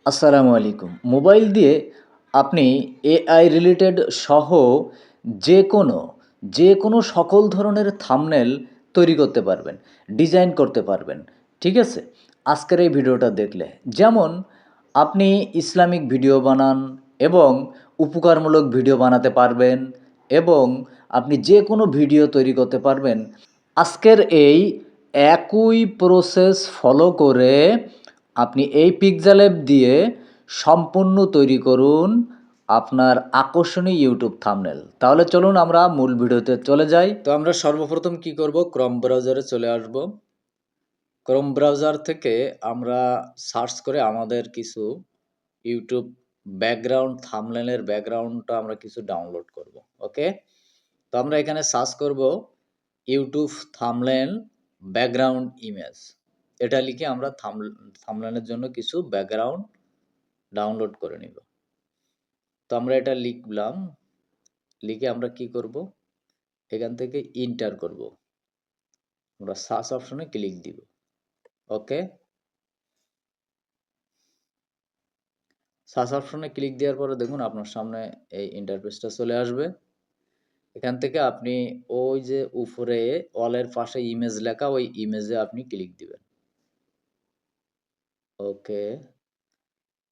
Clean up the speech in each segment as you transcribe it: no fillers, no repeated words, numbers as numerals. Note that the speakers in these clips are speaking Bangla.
আসসালামু আলাইকুম। মোবাইল দিয়ে আপনি এআই রিলেটেড সহ যে কোনো যে কোনো সকল ধরনের থাম্বনেল তৈরি করতে পারবেন, ডিজাইন করতে পারবেন। ঠিক আছে? আজকের এই ভিডিওটা দেখলে। যেমন আপনি ইসলামিক ভিডিও বানান এবং উপকারমূলক ভিডিও বানাতে পারবেন এবং আপনি যে কোনো ভিডিও তৈরি করতে পারবেন। আজকের এই একই প্রসেস ফলো করে আপনি এই পিক্সেল অ্যাপ দিয়ে সম্পূর্ণ তৈরি করুন আপনার আকর্ষণীয় ইউটিউব থাম্বনেল। তাহলে চলুন আমরা মূল ভিডিওতে চলে যাই। তো আমরা সর্বপ্রথম কি করব, ক্রোম ব্রাউজারে চলে আসব। ক্রোম ব্রাউজার থেকে আমরা সার্চ করে আমাদের কিছু ইউটিউব ব্যাকগ্রাউন্ড থাম্বনেলের ব্যাকগ্রাউন্ডটা আমরা কিছু ডাউনলোড করব। ওকে, তো আমরা এখানে সার্চ করব ইউটিউব থাম্বনেল ব্যাকগ্রাউন্ড ইমেজ। এটা লিখে আমরা থাম্বনেলের জন্য কিছু ব্যাকগ্রাউন্ড ডাউনলোড করে নিব। তো আমরা এটা লিখলাম, লিখে আমরা কি করব, এখান থেকে ইন্টার করব, আমরা সার্চ অপশনে ক্লিক দিব। ওকে, সার্চ অপশনে ক্লিক দেওয়ার পরে দেখুন আপনার সামনে এই ইন্টারফেসটা চলে আসবে। এখান থেকে আপনি ওই যে উপরে অলের পাশে ইমেজ লেখা, ওই ইমেজে আপনি ক্লিক দিবেন। ওকে,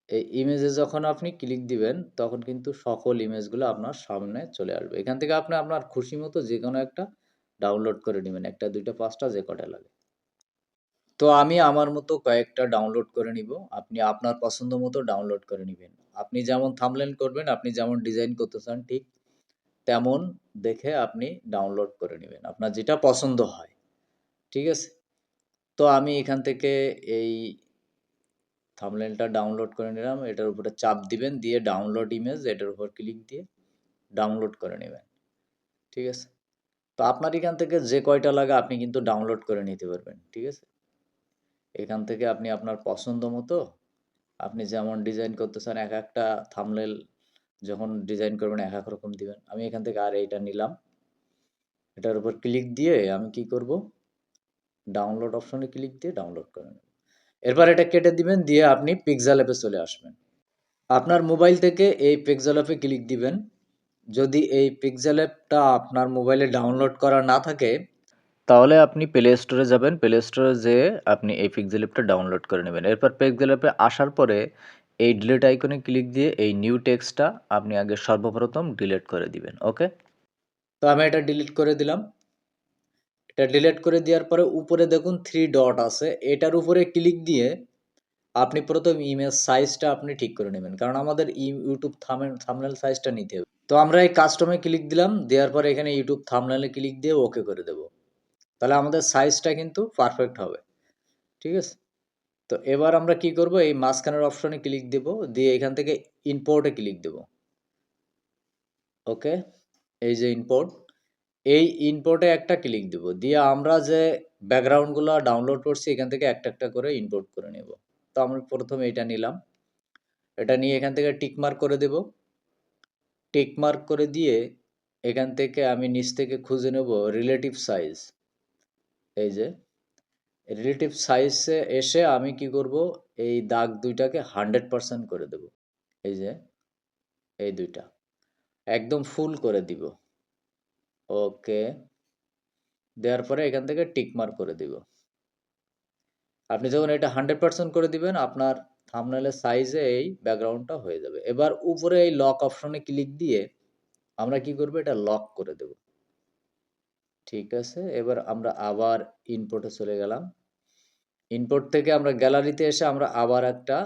এই ইমেজে যখন আপনি ক্লিক দিবেন তখন কিন্তু সকল ইমেজগুলো আপনার সামনে চলে আসবে। এখান থেকে আপনি আপনার খুশি মতো যে কোনো একটা ডাউনলোড করে নেবেন, একটা দুইটা পাঁচটা যে কটা লাগে। তো আমি আমার মতো কয়েকটা ডাউনলোড করে নিব, আপনি আপনার পছন্দ মতো ডাউনলোড করে নেবেন। আপনি যেমন থাম্বনেল করবেন, আপনি যেমন ডিজাইন করতে চান ঠিক তেমন দেখে আপনি ডাউনলোড করে নেবেন, আপনার যেটা পছন্দ হয়। ঠিক আছে, তো আমি এখান থেকে এই থাম্বনেলটা ডাউনলোড করে নিলাম। এটার উপরে চাপ দিবেন, দিয়ে ডাউনলোড ইমেজ, এটার উপর ক্লিক দিয়ে ডাউনলোড করে নেবেন। ঠিক আছে, তো আপনার এখান থেকে যে কয়টা লাগে আপনি কিন্তু ডাউনলোড করে নিতে পারবেন। ঠিক আছে, এখান থেকে আপনি আপনার পছন্দ মতো আপনি যেমন ডিজাইন করতে চান, এক একটা থাম্বনেল যখন ডিজাইন করবেন এক এক রকম দিবেন। আমি এখান থেকে আর এইটা নিলাম, এটার উপর ক্লিক দিয়ে আমি কি করব, ডাউনলোড অপশনে ক্লিক দিয়ে ডাউনলোড করে নেব। এরপর এটা কেটে দিবেন, দিয়ে আপনি পিক্সেল অ্যাপে চলে আসবেন। আপনার মোবাইল থেকে এই পিক্সেল অ্যাপে ক্লিক দিবেন। যদি এই পিক্সেল অ্যাপটা আপনার মোবাইলে ডাউনলোড করা না থাকে তাহলে আপনি প্লে স্টোরে যাবেন, প্লে স্টোরে যেয়ে আপনি এই পিক্সেল অ্যাপটা ডাউনলোড করে নেবেন। এরপর পিক্সেল অ্যাপে আসার পরে এই ডিলিট আইকনে ক্লিক দিয়ে এই নিউ টেক্সটটা আপনি আগে সর্বপ্রথম ডিলিট করে দিবেন। ওকে, তো আমি এটা ডিলিট করে দিলাম। এটা ডিলিট করে দেওয়ার পরে উপরে দেখুন থ্রি ডট আছে, এটার উপরে ক্লিক দিয়ে আপনি প্রথম ইমেজ সাইজটা আপনি ঠিক করে নেবেন, কারণ আমাদের ইউটিউব থাম্বনেল সাইজটা নিতে হবে। তো আমরা এই কাস্টমে ক্লিক দিলাম, দেওয়ার পরে এখানে ইউটিউব থাম্বনেলে ক্লিক দিয়ে ওকে করে দেব। তাহলে আমাদের সাইজটা কিন্তু পারফেক্ট হবে। ঠিক আছে, তো এবার আমরা কি করব, এই মাঝখানের অপশনে ক্লিক দেব, দিয়ে এখান থেকে ইম্পোর্টে ক্লিক দেব। ওকে, এই যে ইম্পোর্ট, এই ইম্পোর্টে একটা ক্লিক দেব, দিয়ে আমরা যে ব্যাকগ্রাউন্ডগুলো ডাউনলোড করছি এখান থেকে একটা একটা করে ইম্পোর্ট করে নেব। তো আমরা প্রথমে এটা নিলাম, এটা নিয়ে এখান থেকে টিক মার্ক করে দেব। টিক মার্ক করে দিয়ে এখান থেকে আমি নিচ থেকে খুঁজে নেব রিলেটিভ সাইজ। এই যে রিলেটিভ সাইজে এসে আমি কি করব, এই দাগ দুইটাকে 100% করে দেব। এই যে এই দুইটা একদম ফুল করে দিব। ওকে, দেওয়ার পরে এখান থেকে টিক মার্ক করে দিব। আপনি যখন এটা 100% করে দিবেন আপনার থাম্বনেলের সাইজে এই ব্যাকগ্রাউন্ডটা হয়ে যাবে। এবার উপরে এই লক অপশনে ক্লিক দিয়ে আমরা কি করব, এটা লক করে দেব। ঠিক আছে, এবার আমরা আবার ইনপুটে চলে গেলাম। ইনপুট থেকে আমরা গ্যালারিতে এসে আমরা আবার একটা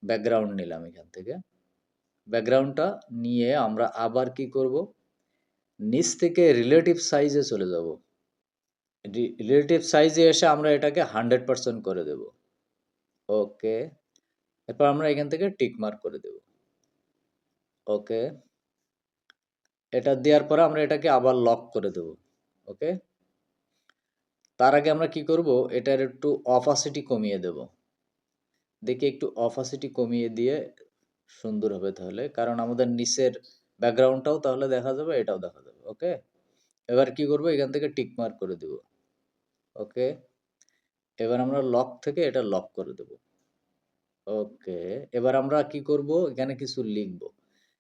ব্যাকগ্রাউন্ড নিলাম। এখান থেকে ব্যাকগ্রাউন্ডটা নিয়ে আমরা আবার কি করব, নিচ থেকে রিলেটিভ সাইজে চলে যাব। রিলেটিভ সাইজে এসে আমরা এটাকে 100% করে দেব। ওকে, এরপর আমরা এখান থেকে টিক মার্ক করে দেব। ওকে, এটা দেওয়ার পরে আমরা এটাকে আবার লক করে দেব। ওকে, তার আগে আমরা কি করব, এটার একটু অপাসিটি কমিয়ে দেব। দেখি একটু অপাসিটি কমিয়ে দিয়ে সুন্দর হবে তাহলে, কারণ আমাদের নিচের ব্যাকগ্রাউন্ডটাও তাহলে দেখা যাবে, এটাও দেখা যাবে। ওকে, এবার কি করব, এখান থেকে টিক মার্ক করে দেব। ওকে, এবার আমরা লক থেকে এটা লক করে দেব। ওকে। এবার আমরা কি করব? এখানে কিছু লিখব।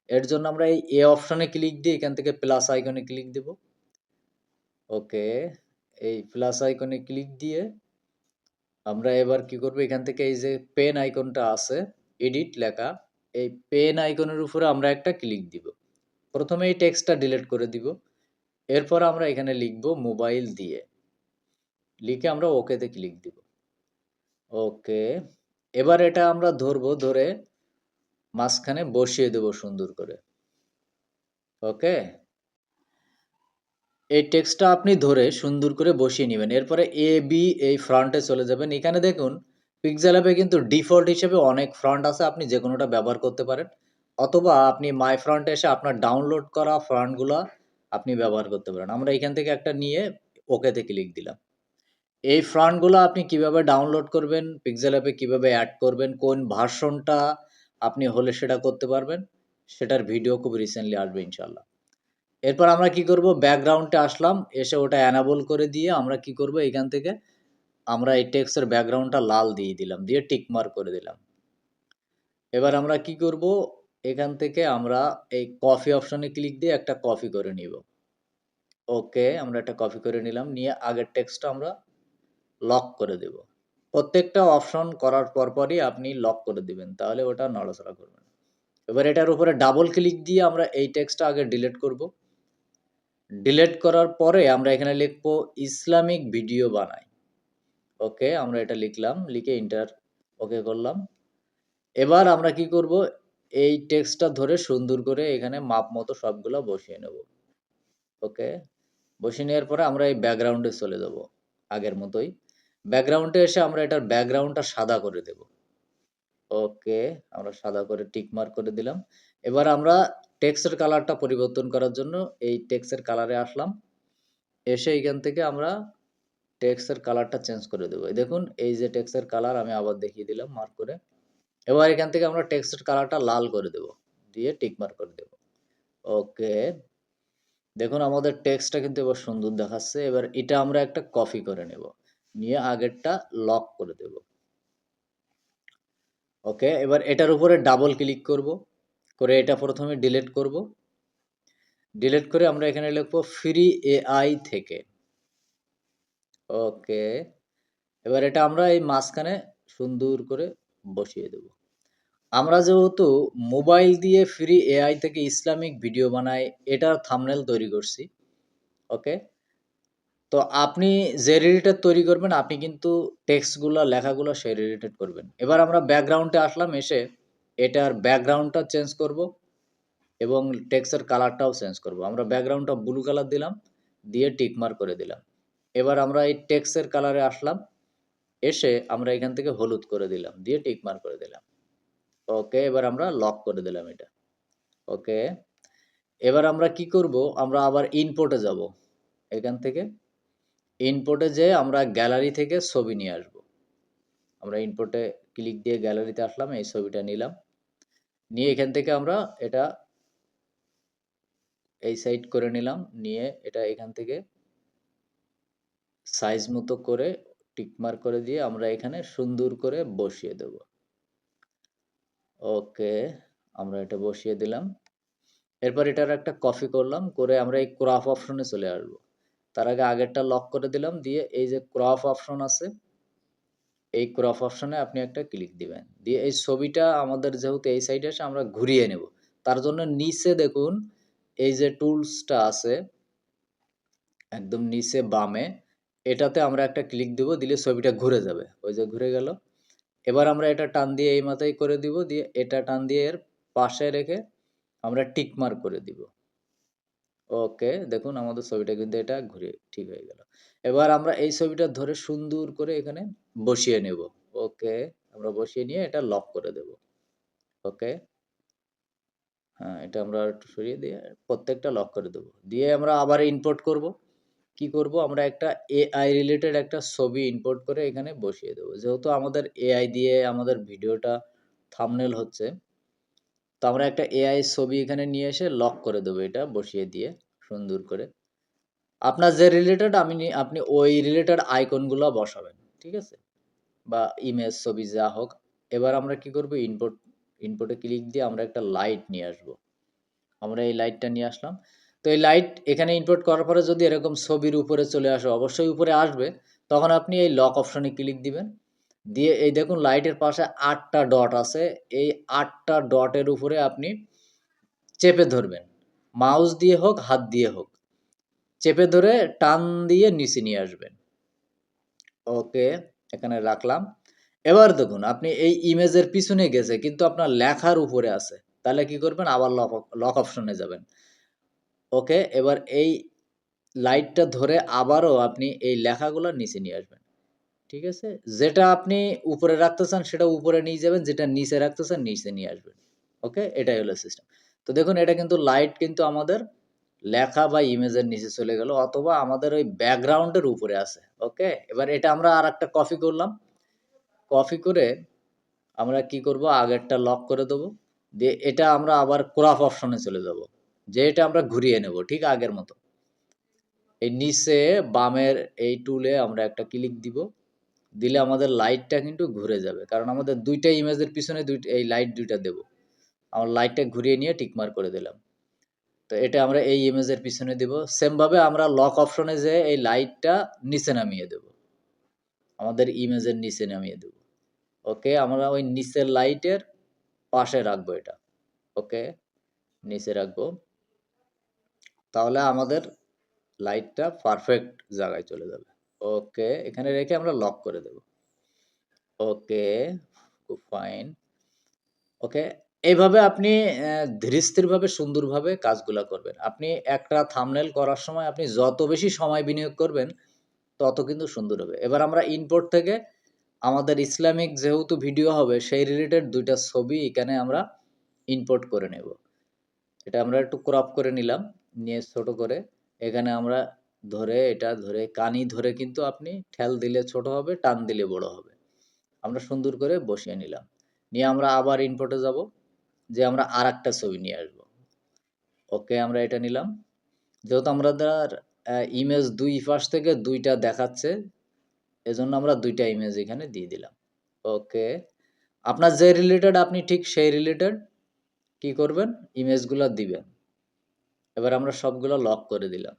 এর জন্য আমরা এই এ অপশনে ক্লিক দিয়ে এখান থেকে প্লাস আইকনে ক্লিক দেব। ওকে। এই প্লাস আইকনে ক্লিক দিয়ে আমরা এবার কি করব? এখান থেকে এই যে পেন আইকনটা আছে, এডিট লেখা, এই পেন আইকনের উপরে আমরা একটা ক্লিক দিব। ১ম এ এই টেক্সটটা ডিলিট করে দিব। এরপর আমরা এখানে লিখব মোবাইল দিয়ে। লিখে আমরা ওকে তে ক্লিক দিব। ওকে। এবার এটা আমরা ধরব, ধরে মাঝখানে বসিয়ে দেব সুন্দর করে। ওকে? এই টেক্সটটা আপনি ধরে সুন্দর করে বসিয়ে নিবেন। এরপরে এ, বি এই ফ্রন্টে চলে যাবেন। এখানে দেখুন পিক্সেল অ্যাপে কিন্তু ডিফল্ট হিসেবে অনেক ফন্ট আছে, আপনি যেকোনোটা ব্যবহার করতে পারেন। অথবা আপনি মাই ফ্রন্টে এসে আপনার ডাউনলোড করা ফন্টগুলা আপনি ব্যবহার করতে পারেন। আমরা এখান থেকে একটা নিয়ে ওকে তে ক্লিক দিলাম। এই ফন্টগুলা আপনি কিভাবে ডাউনলোড করবেন, পিক্সেল অ্যাপে কিভাবে এড করবেন, কোন ভার্সনটা আপনি হলে সেটা করতে পারবেন, সেটার ভিডিও খুব রিসেন্টলি আসবে ইনশাআল্লাহ। এরপর আমরা কি করব? ব্যাকগ্রাউন্ডে আসলাম, এসে ওটা এনেবল করে দিয়ে আমরা কি করব? এখান থেকে আমরা এই টেক্সটের ব্যাকগ্রাউন্ডটা লাল দিয়ে দিলাম, দিয়ে টিক মার্ক করে দিলাম। এবার আমরা কি করব? এখান থেকে আমরা এই কপি অপশনে ক্লিক দিয়ে একটা কপি করে নিব। ওকে, আমরা একটা কপি করে নিলাম, নিয়ে আগের টেক্সটটা আমরা লক করে দেব। প্রত্যেকটা অপশন করার পরপরই আপনি লক করে দিবেন, তাহলে ওটা নড়াচড়া করবে না। এবার এটার উপরে ডাবল ক্লিক দিয়ে আমরা এই টেক্সটটা আগে ডিলিট করব। ডিলিট করার পরে আমরা এখানে লিখব ইসলামিক ভিডিও বানাই। ওকে, আমরা এটা লিখলাম, লিখে এন্টার ওকে করলাম। এবার আমরা কি করব? এই টেক্সটটা ধরে সুন্দর করে এখানে মাপ মতো সবগুলা বসিয়ে নেব। ওকে, বসিয়ে নেওয়ার পরে আমরা এই ব্যাকগ্রাউন্ডে চলে যাব আগের মতোই। ব্যাকগ্রাউন্ডে এসে আমরা এটার ব্যাকগ্রাউন্ডটা সাদা করে দেব। ওকে, আমরা সাদা করে টিক মার্ক করে দিলাম। এবার আমরা টেক্সটের কালারটা পরিবর্তন করার জন্য এই টেক্সটের কালারে আসলাম। এসে এইখান থেকে আমরা টেক্সটের কালারটা চেঞ্জ করে দেব। এই দেখুন এই যে টেক্সটের কালার আমি আবার দেখিয়ে দিলাম মার্ক করে। এবার এখান থেকে আমরা টেক্সটের কালারটা লাল করে দেব। দিয়ে টিক মার্ক করে দেব। ওকে। দেখুন আমাদের টেক্সটটা কিন্তু এবার সুন্দর দেখাচ্ছে। এবার এটা আমরা একটা কপি করে নেব। নিয়ে আগেরটা লক করে দেব। ওকে, এবার এটার উপরে ডাবল ক্লিক করব। করে এটা ১ম এ ডিলিট করব। ডিলিট করে আমরা এখানে লিখব ফ্রি এআই থেকে। ওকে। এবার এটা আমরা এই মাঝখানে সুন্দর করে বসিয়ে দেব। আমরা যেহেতু মোবাইল দিয়ে ফ্রি এআই থেকে ইসলামিক ভিডিও বানাই, এটার থাম্বনেল তৈরি করছি। ওকে? তো আপনি যে রিলেটেড তৈরি করবেন, আপনি কিন্তু টেক্সটগুলা, লেখাগুলা সেই রিলেটেড করবেন। এবার আমরা ব্যাকগ্রাউন্ডে আসলাম, এসে এটার ব্যাকগ্রাউন্ডটা চেঞ্জ করব এবং টেক্সটের কালারটাও চেঞ্জ করব। আমরা ব্যাকগ্রাউন্ডটা ব্লু কালার দিলাম, দিয়ে টিক মার্ক করে দিলাম। এবার আমরা এই টেক্সটের কালারে আসলাম, এসে আমরা এখান থেকে হলুদ করে দিলাম, দিয়ে টিক মার্ক করে দিলাম। ওকে, এবার আমরা লক করে দিলাম এটা। ওকে। এবার আমরা কি করব? আমরা আবার ইনপোর্টে যাব। এখান থেকে ইনপোর্টে যেয়ে আমরা গ্যালারি থেকে ছবি নিয়ে আসব। আমরা ইনপোর্টে ক্লিক দিয়ে গ্যালারিতে আসলাম, এই ছবিটা নিলাম। নিয়ে এখান থেকে আমরা এটা এই সাইড করে নিলাম। নিয়ে এটা এখান থেকে সাইজ মতো করে টিক মার্ক করে দিয়ে আমরা এখানে সুন্দর করে বসিয়ে দেব। ওকে, আমরা এটা বসিয়ে দিলাম। এরপর এটার একটা কপি করলাম, করে আমরা এই ক্রপ অপশনে চলে আসব। তার আগে আগেরটা লক করে দিলাম, দিয়ে এই যে ক্রপ অপশন আছে, এই ক্রপ অপশনে আপনি একটা ক্লিক দিবেন। দিয়ে এই ছবিটা আমাদের যেহেতু এই সাইডে আসে, আমরা ঘুরিয়ে নেব। তার জন্য নিচে দেখুন এই যে টুলসটা আছে, একদম নিচে বামে, এটাতে আমরা একটা ক্লিক দিব, দিলে ছবিটা ঘুরে যাবে। ওই যে ঘুরে গেল। এবার আমরা এটা টান দিয়ে এই মাথায় করে দিব, দিয়ে এটা টান দিয়ে এর পাশে রেখে আমরা টিক মার্ক করে দিব। ওকে, দেখুন আমাদের ছবিটা কিন্তু এটা ঘুরে ঠিক হয়ে গেল। এবার আমরা এই ছবিটা ধরে সুন্দর করে এখানে বসিয়ে নেব। ওকে, আমরা বসিয়ে নিয়ে এটা লক করে দেব। ওকে, হ্যাঁ, এটা আমরা একটু সরিয়ে দিয়ে প্রত্যেকটা লক করে দেব। দিয়ে আমরা আবার ইম্পোর্ট করব। কি করব? আমরা একটা এআই রিলেটেড একটা ছবি ইম্পোর্ট করে এখানে বসিয়ে দেব। যেহেতু আমাদের এআই দিয়ে আমাদের ভিডিওটা থাম্বনেল হচ্ছে, তো আমরা একটা এআই ছবি এখানে নিয়ে এসে লক করে দেব, এটা বসিয়ে দিয়ে সুন্দর করে। আপনার যে রিলেটেড আপনি ওই রিলেটেড আইকনগুলা বসাবেন। ঠিক আছে? বা ইমেজ, ছবি যা হোক এবার আমরা কি করব, ইনপুটে ক্লিক দিয়ে আমরা একটা লাইট নিয়ে আসব। আমরা এই লাইটটা নিয়ে আসলাম। তো এই লাইট এখানে ইনপুট করার পরে যদি এরকম ছবির উপরে চলে আসে, অবশ্যই উপরে আসবে। তখন আপনি এই লক অপশনে ক্লিক দিবেন। দিয়ে এই দেখুন লাইটের পাশে ৮ টা ডট আছে। এই ৮ টা ডটের উপরে আপনি চেপে ধরবেন। মাউস দিয়ে হোক, হাত দিয়ে হোক। চেপে ধরে টান দিয়ে নিচে নিয়ে আসবেন। ওকে, এখানে রাখলাম। এবার দেখুন আপনি এই ইমেজের পিছনে গেছে কিন্তু আপনার লেখার উপরে আছে। তাহলে কি করবেন? আবার লক অপশনে যাবেন। ওকে, এবার এই লাইটটা ধরে আবারও আপনি এই লেখাগুলো নিচে নিয়ে আসবেন। ঠিক আছে? যেটা আপনি উপরে রাখতে চান সেটা উপরে নিয়ে যাবেন, যেটা নিচে রাখতে চান নিচে নিয়ে আসবেন। ওকে? এটাই হলো সিস্টেম। তো দেখুন এটা কিন্তু লাইট কিন্তু আমাদের লেখা বা ইমেজের নিচে চলে গেল, অথবা আমাদের ওই ব্যাকগ্রাউন্ডের উপরে আছে। ওকে? এবার এটা আমরা আরেকটা কপি করলাম। কপি করে আমরা কি করব, আগেরটা লক করে দেব। দিয়ে এটা আমরা আবার ক্রপ অপশনে চলে যাব। যে এটা আমরা ঘুরিয়ে নেব ঠিক আগের মতো। এই নিচে বামের এই টুলে আমরা একটা ক্লিক দিব। দিলে আমাদের লাইটটা কিন্তু ঘুরে যাবে। কারণ আমাদের ২ টা ইমেজের পিছনে এই লাইট ২ টা দেব। আমরা লাইটটা ঘুরিয়ে নিয়ে টিক মার্ক করে দিলাম। তো এটা আমরা এই ইমেজের পিছনে দিব। সেম ভাবে আমরা লক অপশনে যেয়ে এই লাইটটা নিচে নামিয়ে দেব। আমাদের ইমেজের নিচে নামিয়ে দেব। ওকে, আমরা ওই নিচের লাইটের পাশে রাখবো এটা। ওকে, নিচে রাখবো। তাহলে আমাদের লাইটটা পারফেক্ট জায়গায় চলে যাবে। ওকে, এখানে রেখে আমরা লক করে দেব। ওকে, খুব ফাইন। ওকে, এইভাবে আপনি ধীরস্থিরভাবে সুন্দরভাবে কাজগুলা করবেন। আপনি একটা থাম্বনেল করার সময় আপনি যত বেশি সময় বিনিয়োগ করবেন, তত কিন্তু সুন্দর হবে। এবার আমরা ইম্পোর্ট থেকে আমাদের ইসলামিক যেহেতু ভিডিও হবে, সেই রিলেটেড ২ টা ছবি এখানে আমরা ইম্পোর্ট করে নেব। এটা আমরা একটু ক্রপ করে নিলাম, নিয়ে ছোট করে এখানে আমরা এটা ধরে কানি ধরে কিন্তু আপনি ঠেল দিলে ছোট হবে, টান দিলে বড় হবে। আমরা সুন্দর করে বসিয়ে নিলাম। নিয়ে আমরা আবার ইম্পোর্টে যাব। যে আমরা আরেকটা ছবি নিয়ে আসবো। ওকে, আমরা এটা নিলাম। যেহেতু আমাদের ইমেজ ২ পাশ থেকে ২ টা দেখাচ্ছে, এজন্য আমরা ২ টা ইমেজ এখানে দিয়ে দিলাম। ওকে, আপনার যে রিলেটেড আপনি ঠিক সেই রিলেটেড কি করবেন? ইমেজগুলা দিবেন। এবার আমরা সবগুলা লক করে দিলাম।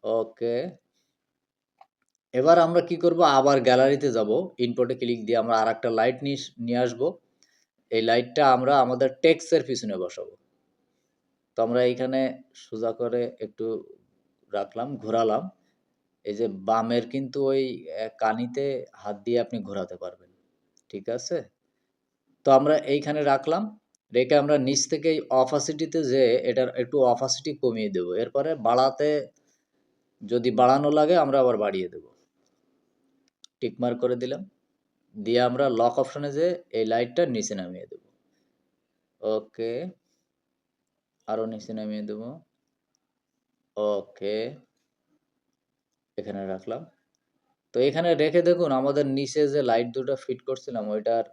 ওকে, এবার আমরা কি করব? আবার গ্যালারিতে যাব। ইনপুটে ক্লিক দিয়ে আমরা আরেকটা লাইট নিয়ে আসবো। এই লাইটটা আমরা আমাদের টেক্সটের পিছনে বসাবো। তো আমরা এইখানে সোজা করে একটু রাখলাম, ঘোরালাম। এই যে বামের কিন্তু ওই কানিতে হাত দিয়ে আপনি ঘোরাতে পারবেন। ঠিক আছে? তো আমরা এইখানে রাখলাম। রেখে আমরা নিচ থেকে এই অপাসিটিতে যেয়ে এটার একটু অপাসিটি কমিয়ে দেব। এরপরে যদি বাড়ানো লাগে আমরা আবার বাড়িয়ে দেব। টিক মার্ক করে দিলাম। দিয়ে আমরা লক অপশনে যেয়ে এই লাইটটা নিচে নামিয়ে দেব। ওকে, আরো নিচে নামিয়ে দেব। ওকে, এখানে রাখলাম। তো এখানে রেখে দেখুন আমাদের নিচে যে লাইট ২ টা ফিট করছিলাম ওইটার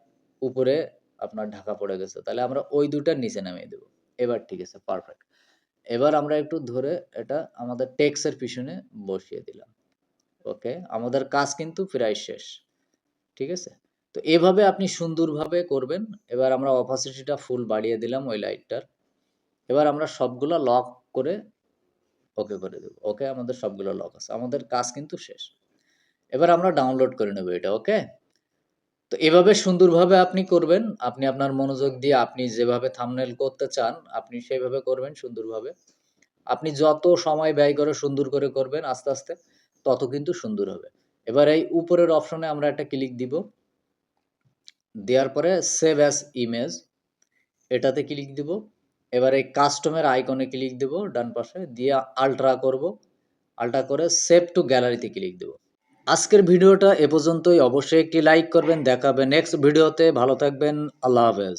উপরে আপনার ঢাকা পড়ে গেছে। তাহলে আমরা ওই ২ টার নিচে নামিয়ে দেব। এবার ঠিক আছে, পারফেক্ট। এবার আমরা একটু ধরে এটা আমাদের টেক্সটের পিছনে বসিয়ে দিলাম। ওকে, আমাদের কাজ কিন্তু প্রায় শেষ। ঠিক আছে? তো এভাবে আপনি সুন্দরভাবে করবেন। এবার আমরা অপাসিটিটা ফুল বাড়িয়ে দিলাম ওই লাইটটার। এবার আমরা সবগুলা লক করে ওকে করে দেব। ওকে, আমাদের সবগুলো লক আছে। আমাদের কাজ কিন্তু শেষ। এবার আমরা ডাউনলোড করে নেব এটা। ওকে? তো এভাবে সুন্দরভাবে আপনি করবেন। আপনি আপনার মনোযোগ দিয়ে আপনি যেভাবে থাম্বনেল করতে চান, আপনি সেভাবে করবেন সুন্দরভাবে। আপনি যত সময় ব্যয় করে সুন্দর করে করবেন আস্তে, আস্তে তত কিন্তু সুন্দর হবে। এবার এই উপরের অপশনে আমরা একটা ক্লিক দিব। দেওয়ার পরে সেভ অ্যাজ ইমেজ এটাতে ক্লিক দিব। এবার এই কাস্টমের আইকনে ক্লিক দিব ডান পাশে। দিয়ে আল্ট্রা করব। আল্ট্রা করে সেভ টু গ্যালারিতে ক্লিক দেব। আজকের ভিডিওটা এ পর্যন্তই। অবশ্যই একটি লাইক করবেন। দেখা হবে নেক্সট ভিডিওতে। ভালো থাকবেন। আল্লাহ হাফেজ।